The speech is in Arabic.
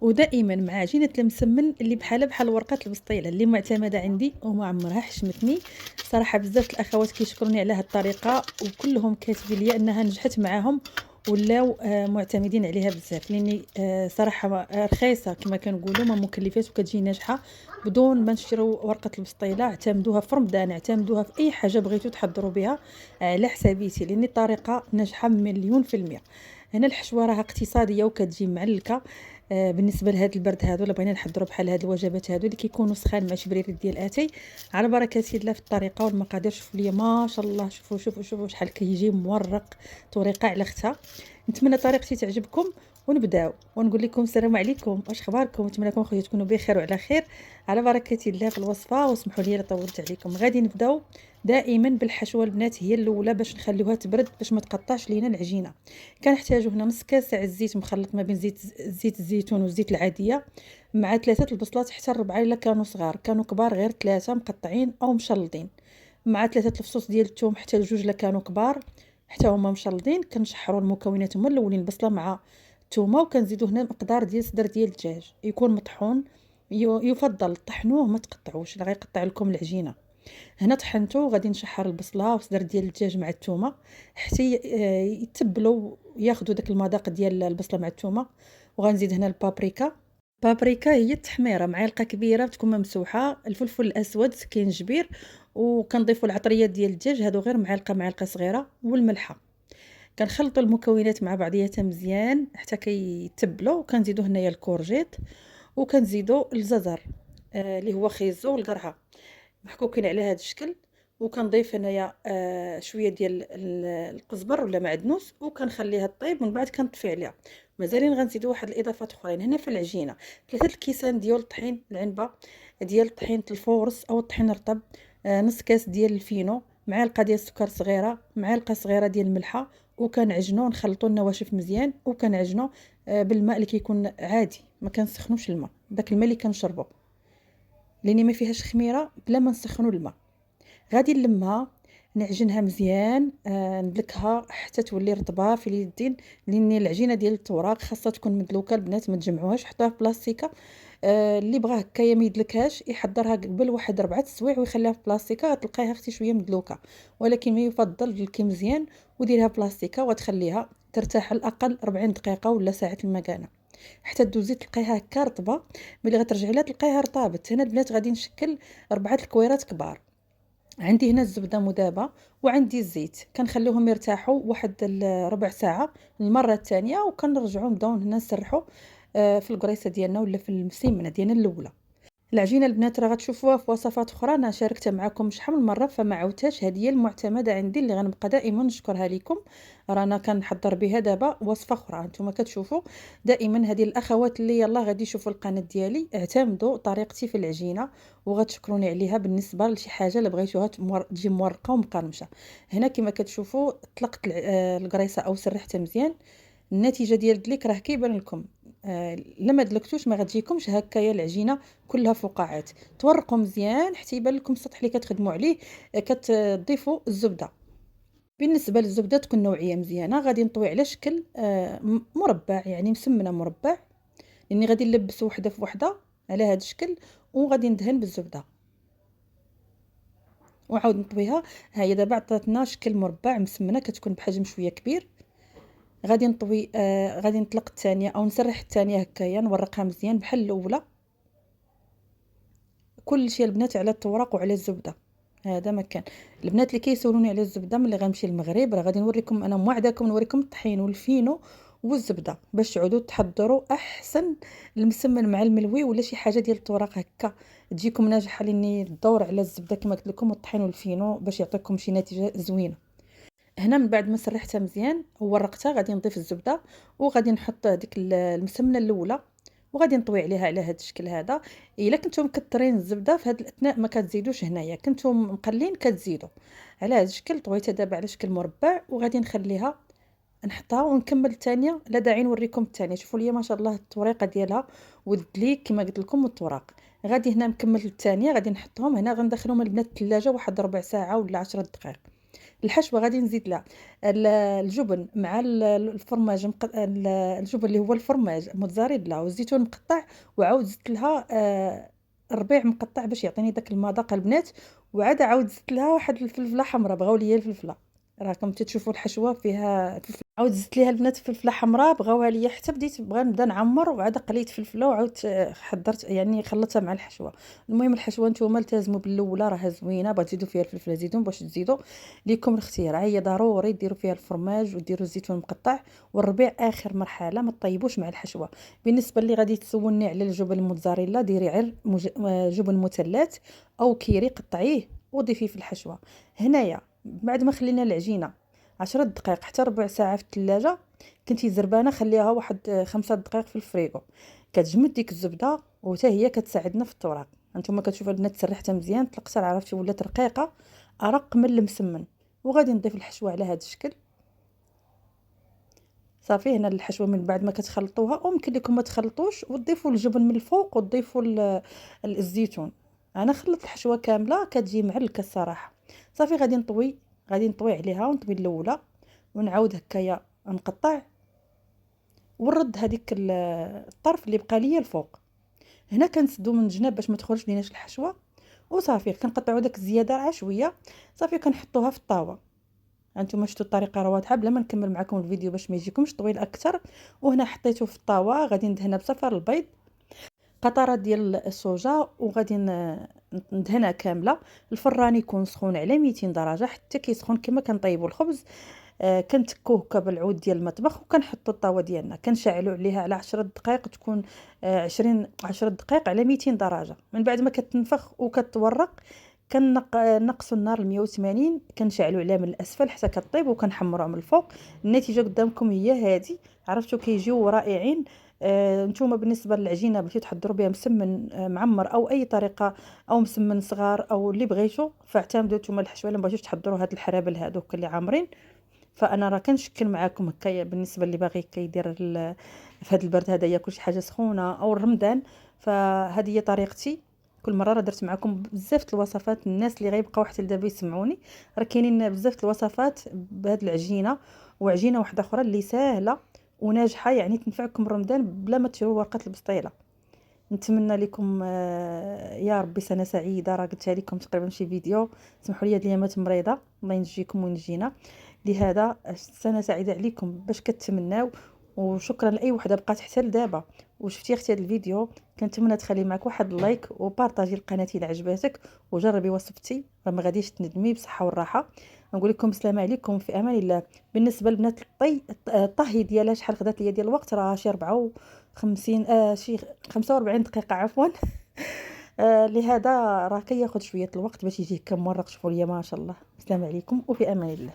ودائما مع عجينة المسمن اللي بحال ورقة البسطيلة اللي معتمدة عندي وما عمرها حشمتني. صراحة بزاف الأخوات كيشكروني على هاد الطريقة، وكلهم كاتبين لي أنها نجحت معاهم ولاو معتمدين عليها بزاف، لاني صراحة رخيصة كما كنقولوا، ما مكلفات وكتجي ناجحة بدون ما نشريو ورقة البسطيلة. اعتمدوها في رمضان، اعتمدوها في أي حاجة بغيتو تحضروا بها على حسابيتي، لأن الطريقة ناجحة مليون في المية. هنا الحشوة راها اقتصادية وكتجي معلكة. بالنسبه لهاد البرد هادو، الا بغينا نحضروا بحال هاد الوجبات هادو اللي كيكونوا سخان مع شبريريت ديال اتاي، على بركه الله في الطريقه والمقادير. شوفوا لي ما شاء الله، شوفوا شحال كيجي مورق، طريقه على اختها. نتمنى طريقتي تعجبكم، ونبداو ونقول لكم السلام عليكم، واش اخباركم؟ نتمنى لكم خويا تكونوا بخير وعلى خير، على بركه الله في الوصفه. واسمحوا لي الا طولت عليكم. غادي نبداو دائما بالحشوه البنات، هي الاولى باش نخليوها تبرد باش ما تقطعش لينا العجينه. كنحتاجو هنا نص كاس تاع الزيت مخلط ما بين زيت الزيتون والزيت العاديه، مع 3 البصلات حتى 4 الا كانوا صغار، كانوا كبار غير 3 مقطعين او مشلضين، مع 3 الفصوص ديال الثوم حتى ل2 الا كانوا كبار حتى هما مشلضين. كنشحروا المكونات هما الاولين، البصله مع الثومه، وكنزيدوا هنا مقدار ديال صدر ديال الدجاج يكون مطحون. يفضل طحنوه ما تقطعوش، لا غيقطع لكم العجينه. هنا طحنته، غادي نشحر البصله وصدر ديال الدجاج مع الثومه حتى يتبلوا ياخذوا داك المذاق ديال البصله مع الثومه. وغنزيد هنا البابريكا. بابريكا هي التحميره، معلقه كبيره تكون ممسوحه. الفلفل الاسود كينجبير، وكنضيفوا العطريات ديال الدجاج هادو غير معلقه صغيره، والملحه. كنخلطوا المكونات مع بعضياتها مزيان حتى كيتبلوا. وكنزيدوا هنايا الكورجيت، وكنزيدوا الجزر اللي هو خيزو والقرعه محكوكين على هذا الشكل. وكنضيف هنايا شويه ديال القزبر ولا معدنوس، وكنخليها طيب. من بعد كنطفي عليها. مازالين غنزيدوا واحد الاضافات اخرين هنا في العجينه: 3 الكيسان ديال الطحين العنبه، ديال طحينه الفورس او الطحين الرطب، نص كاس ديال الفينو، معلقه ديال السكر صغيره، معلقه صغيره ديال الملحه. وكنعجنوا نخلطوا النواشف مزيان، وكنعجنوا بالماء اللي كيكون عادي، ما كنسخنوش الماء، داك الماء اللي كنشربوا لاني ما فيهاش خميره بلا ما نسخنوا الماء. غادي نلمها نعجنها مزيان، ندلكها حتى تولي رطبه في اليدين، لان العجينه ديال التوراق خاصها تكون مدلوكه. البنات ما تجمعوهاش، حطوها في بلاستيكه. اللي بغى هكايا ما يدلكهاش يحضرها قبل واحد 4 سوايع ويخليها في بلاستيكه، تلقايها اختي شويه مدلوكه. ولكن ما يفضل دلكي مزيان وديرها في بلاستيكه، وتخليها ترتاح على الاقل 40 دقيقه ولا ساعه المكانه حتى دوزي تلقايها هكا رطبه. ملي غترجعي لها تلقايها رطابت. هنا البنات غادي نشكل 4 الكويرات كبار. عندي هنا الزبده مذابه وعندي الزيت، كنخليهم يرتاحوا واحد ربع ساعه المره الثانيه، وكنرجعوا نبداو هنا نسرحوا في القريصه ديالنا ولا في المسيمنه ديالنا الاولى. العجينه البنات راه غتشوفوها في وصفات اخرى انا شاركتها معكم شحال من مره، فما عاودتهاش. هذه هي المعتمده عندي اللي غنبقى دائما نشكرها لكم. رانا كنحضر بها دابا وصفه اخرى، نتوما كتشوفوا دائما هذه الاخوات اللي يلا غادي يشوفوا القناه ديالي اعتمدوا طريقتي في العجينه، وغتشكروني عليها بالنسبه لشي حاجه اللي بغيتوها تجي مورقه ومقرمشه. هنا كما كتشوفوا طلقت القريصه او سرحتها مزيان. النتيجه ديال الدليك راه كيبان لكم. لما دلكتوش ما غتجيكمش هكايا العجينه كلها فقاعات. تورقوا مزيان حتى يبان لكم السطح اللي كتخدموا عليه. كتضيفوا الزبده. بالنسبه للزبده تكون نوعيه مزيانه. غادي نطوي على شكل مربع، يعني مسمنه مربع، لاني غادي نلبس وحده في وحده على هذا الشكل، وغادي ندهن بالزبده وعاود نطويها. ها هي دابا عطاتنا شكل مربع مسمنه، كتكون بحجم شويه كبير. غادي نطوي غادي نطلق الثانيه او نسرح الثانيه هكايا، نورقها مزيان بحال الاولى. كل شيء البنات على التوراق وعلى الزبده. هذا مكان البنات اللي كيسولوني على الزبده ملي غنمشي للمغرب، راه غادي نوريكم، انا موعداكم نوريكم الطحين والفينو والزبده باش تعودوا تحضروا احسن المسمن مع الملوي ولا شي حاجه ديال التوراق هكا تجيكم ناجحه، لاني الدور على الزبده كما قلت لكم والطحين والفينو باش يعطيكم شي نتيجه زوينه. هنا من بعد ما سرحتها مزيان وورقتها غادي نضيف الزبده، وغادي نحط ديك المسمنه الاولى، وغادي نطوي عليها على هذا الشكل هذا. الا كنتم مكثرين الزبده في هذا الاثناء ما كتزيدوش، هنايا كنتم مقلين كتزيدوا على هذا الشكل. طويتها دابا على شكل مربع، وغادي نخليها نحطها ونكمل الثانيه. لا داعي نوريكم الثانيه، شوفوا لي ما شاء الله التوريقه ديالها والدليك كما قلت لكم والتوراق. غادي هنا نكمل الثانيه، غادي نحطهم هنا، غندخلهم البنات الثلاجه واحد ربع ساعه ولا 10 دقائق. الحشوه غادي نزيد لها الجبن مع الفرماج الجبن اللي هو الفرماج موتزاريلا والزيتون مقطع، وعاود زدت لها ربيع مقطع باش يعطيني داك المذاق البنات، وعاد عاود زدت لها واحد الفلفله حمراء، بغاو ليا الفلفله، راكم تشوفوا الحشوه فيها فلفل. عاود زدت ليها البنات فلفله حمراء، بغاوها ليا حتى بديت بغا نبدا نعمر، وعاد قليت فلفله وعاودت حضرت يعني خلطتها مع الحشوه. المهم الحشوه نتوما التزموا بالاولى راها زوينه، بغا تزيدوا فيها الفلفله زيدوا، باش تزيدوا ليكم الاختيار. هي ضروري ديروا فيها الفرماج وديروا الزيتون المقطع، والربيع اخر مرحله، ما تطيبوش مع الحشوه. بالنسبه اللي غادي تسولني على الجبن الموتزاريلا، ديري غير جبن مثلث او كيري، قطعيه وضيفيه في الحشوه. هنايا بعد ما خلينا العجينه 10 دقائق حتى ربع ساعه في الثلاجه، كنتي زربانه خليها واحد 5 دقائق في الفريغو، كتجمد ديك الزبده وحتى هي كتساعدنا في الطوراق. هانتوما كتشوفوا البنات تسرحتها مزيان، طلقتها عرفتي ولات رقيقه، ارق من المسمن. وغادي نضيف الحشوه على هذا الشكل. صافي هنا الحشوه من بعد ما كتخلطوها، او يمكن لكم ما تخلطوش وتضيفوا الجبن من الفوق وتضيفوا الزيتون. انا خلطت الحشوه كامله كتجي معلكه الصراحه. صافي غادي نطوي عليها ونطوي الاولى، ونعاود هكايا نقطع ونرد هذيك الطرف اللي بقى ليا الفوق. هنا كنسدو من الجناب باش ما تخرج ليناش الحشوه، وصافي كنقطعوا داك الزياده عشويه. صافي كنحطوها في الطاوه. هانتوما شفتوا الطريقه راه واضحه بلا ما نكمل معكم الفيديو باش ما يجيكمش طويل اكثر. وهنا حطيته في الطاوه، غادي ندهنها بصفر البيض، قطره ديال الصوجه، وغادي ندهنها كامله. الفران يكون سخون على 200 درجه حتى كيسخن كما كنطيبوا الخبز. كنتكوه هكا بالعود ديال المطبخ، وكنحطوا الطاوه ديالنا كنشعلوا عليها على 10 دقائق، تكون 10 دقائق على 200 درجه. من بعد ما كتنفخ وكتورق كنقصوا النار ل 180، كنشعلوا عليها من الاسفل حتى كطيب، وكنحمروها من الفوق. النتيجه قدامكم هي هذه، عرفتوا كيجيو رائعين. نتوما بالنسبه للعجينه بغيتو تحضروا بها مسمن معمر او اي طريقه، او مسمن صغار او اللي بغيتو، فاعتمدوا نتوما الحشوه. اللي بغيتوش تحضروا هاد الحرابل هادوك اللي عامرين، فانا راه كنشكل معاكم هكايا. بالنسبه اللي باغي كيدير في هذا البرد هذا ياكل شي حاجه سخونه او رمضان، فهذه هي طريقتي. كل مره راه درت معكم بزاف الوصفات. الناس اللي غيبقاو حتى لدابا يسمعوني، راه كاينين بزاف الوصفات بهذه العجينه، وعجينه واحده اخرى اللي ساهله وناجحه، يعني تنفعكم رمضان بلا ما تشروا ورقه البسطيله. نتمنى لكم يا ربي سنه سعيده. راه قلتها لكم تقريبا شي فيديو. سمحوا لي هاد الايامات مريضه، الله ينجيكم وينجينا. لهذا سنه سعيده عليكم باش كتمناو. وشكرا لاي وحده بقات حتى لدابا وشفتي اختي هذا الفيديو. كنتمنى تخلي معك واحد اللايك وبارطاجي القناه الى عجباتك، وجربي وصفتي، راه ما غاديش تندمي، بصحه والراحه. نقول لكم السلام عليكم في امان الله. بالنسبه لبنات الطهي ديالها شحال خدات ليا ديال الوقت، راه شي 54 شي 45 دقيقه عفوا. لهذا راه كياخذ شويه الوقت باش يجيه كم مره. شوفوا ليا ما شاء الله. السلام عليكم وفي امان الله.